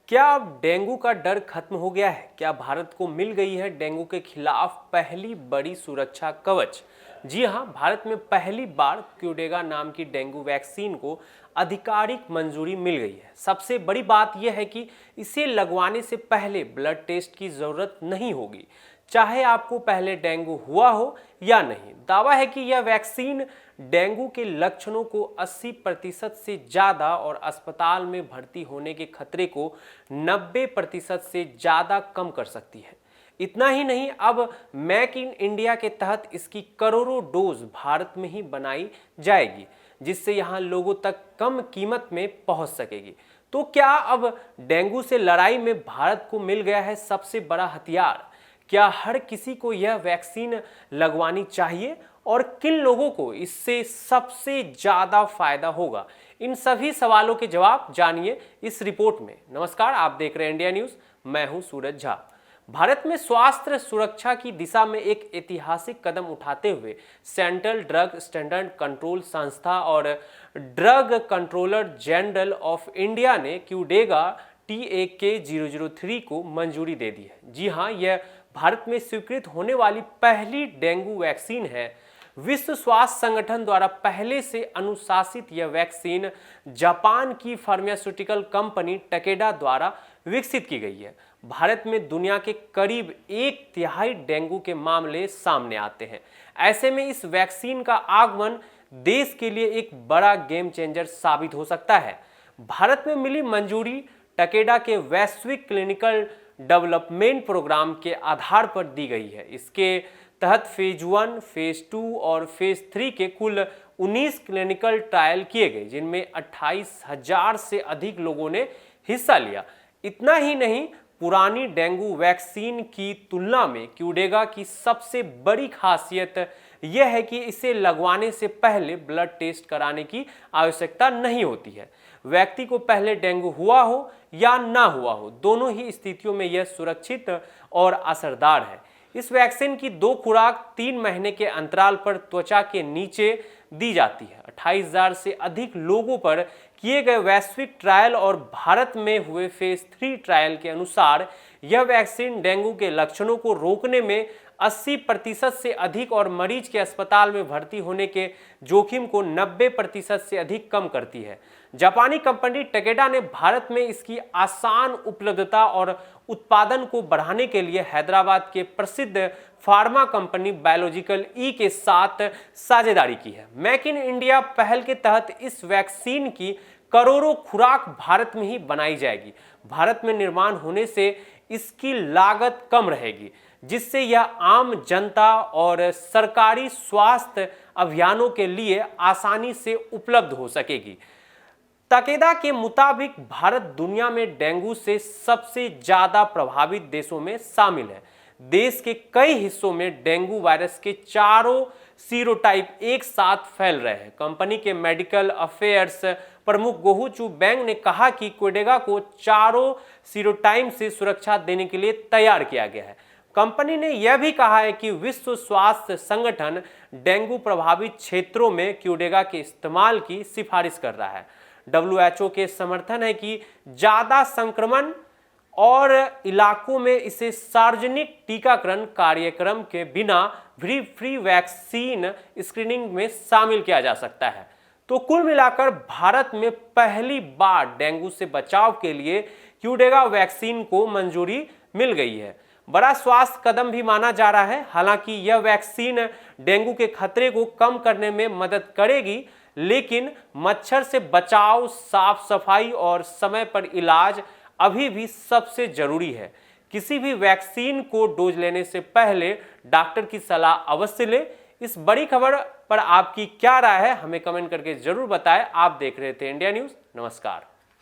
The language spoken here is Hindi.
क्या अब डेंगू का डर खत्म हो गया है? क्या भारत को मिल गई है डेंगू के खिलाफ पहली बड़ी सुरक्षा कवच? जी हां, भारत में पहली बार क्यूडेगा नाम की डेंगू वैक्सीन को आधिकारिक मंजूरी मिल गई है। सबसे बड़ी बात यह है कि इसे लगवाने से पहले ब्लड टेस्ट की जरूरत नहीं होगी, चाहे आपको पहले डेंगू हुआ हो या नहीं। दावा है कि यह वैक्सीन डेंगू के लक्षणों को 80% से ज़्यादा और अस्पताल में भर्ती होने के खतरे को 90% से ज़्यादा कम कर सकती है। इतना ही नहीं, अब मेक इन इंडिया के तहत इसकी करोड़ों डोज भारत में ही बनाई जाएगी, जिससे यहाँ लोगों तक कम कीमत में पहुँच सकेगी। तो क्या अब डेंगू से लड़ाई में भारत को मिल गया है सबसे बड़ा हथियार? क्या हर किसी को यह वैक्सीन लगवानी चाहिए और किन लोगों को इससे सबसे ज्यादा फायदा होगा? इन सभी सवालों के जवाब जानिए इस रिपोर्ट में। नमस्कार, आप देख रहे हैं इंडिया न्यूज। मैं हूं सूरज झा। भारत में स्वास्थ्य सुरक्षा की दिशा में एक ऐतिहासिक कदम उठाते हुए सेंट्रल ड्रग स्टैंडर्ड कंट्रोल संस्था और drug controller general of India ने क्यूडेगा TAK-003 को मंजूरी दे दी है। जी हां, यह भारत में स्वीकृत होने वाली पहली डेंगू वैक्सीन है। विश्व स्वास्थ्य संगठन द्वारा पहले से अनुशासित यह वैक्सीन जापान की फार्मास्यूटिकल कंपनी टकेडा द्वारा विकसित की गई है। भारत में दुनिया के करीब 1/3 डेंगू के मामले सामने आते हैं। ऐसे में इस वैक्सीन का आगमन देश के लिए एक बड़ा गेम चेंजर साबित हो सकता है। भारत में मिली मंजूरी टकेडा के वैश्विक क्लिनिकल डेवलपमेंट प्रोग्राम के आधार पर दी गई है। इसके तहत फेज 1, फेज 2 और फेज 3 के कुल 19 क्लिनिकल ट्रायल किए गए, जिनमें 28,000 से अधिक लोगों ने हिस्सा लिया। इतना ही नहीं, पुरानी डेंगू वैक्सीन की तुलना में क्यूडेगा की सबसे बड़ी खासियत यह है कि इसे लगवाने से पहले ब्लड टेस्ट कराने की आवश्यकता नहीं होती है। व्यक्ति को पहले डेंगू हुआ हो या ना हुआ हो, दोनों ही स्थितियों में यह सुरक्षित और असरदार है। इस वैक्सीन की 2 खुराक 3 महीने के अंतराल पर त्वचा के नीचे दी जाती है। 28,000 से अधिक लोगों पर किए गए वैश्विक ट्रायल और भारत में हुए फेज 3 ट्रायल के अनुसार यह वैक्सीन डेंगू के लक्षणों को रोकने में 80% से अधिक और मरीज के अस्पताल में भर्ती होने के जोखिम को 90% से अधिक कम करती है। जापानी कंपनी टकेडा ने भारत में इसकी आसान उपलब्धता और उत्पादन को बढ़ाने के लिए हैदराबाद के प्रसिद्ध फार्मा कंपनी बायोलॉजिकल ई के साथ साझेदारी की है। मेक इन इंडिया पहल के तहत इस वैक्सीन की करोड़ों खुराक भारत में ही बनाई जाएगी। भारत में निर्माण होने से इसकी लागत कम रहेगी, जिससे यह आम जनता और सरकारी स्वास्थ्य अभियानों के लिए आसानी से उपलब्ध हो सकेगी। टकेदा के मुताबिक भारत दुनिया में डेंगू से सबसे ज्यादा प्रभावित देशों में शामिल है। देश के कई हिस्सों में डेंगू वायरस के चारों सीरोटाइप एक साथ फैल रहे हैं। कंपनी के मेडिकल अफेयर्स प्रमुख गोहू चू बैंग ने कहा कि क्यूडेगा को चारों सीरोटाइप से सुरक्षा देने के लिए तैयार किया गया है। कंपनी ने यह भी कहा है कि विश्व स्वास्थ्य संगठन डेंगू प्रभावित क्षेत्रों में क्यूडेगा के इस्तेमाल की सिफारिश कर रहा है। WHO के समर्थन है कि ज्यादा संक्रमण और इलाकों में इसे सार्वजनिक टीकाकरण कार्यक्रम के बिना भी फ्री वैक्सीन स्क्रीनिंग में शामिल किया जा सकता है। तो कुल मिलाकर भारत में पहली बार डेंगू से बचाव के लिए क्यूडेगा वैक्सीन को मंजूरी मिल गई है। बड़ा स्वास्थ्य कदम भी माना जा रहा है। हालांकि यह वैक्सीन डेंगू के खतरे को कम करने में मदद करेगी, लेकिन मच्छर से बचाव, साफ सफाई और समय पर इलाज अभी भी सबसे जरूरी है। किसी भी वैक्सीन को डोज लेने से पहले डॉक्टर की सलाह अवश्य लें। इस बड़ी खबर पर आपकी क्या राय है, हमें कमेंट करके जरूर बताएं। आप देख रहे थे इंडिया न्यूज। नमस्कार।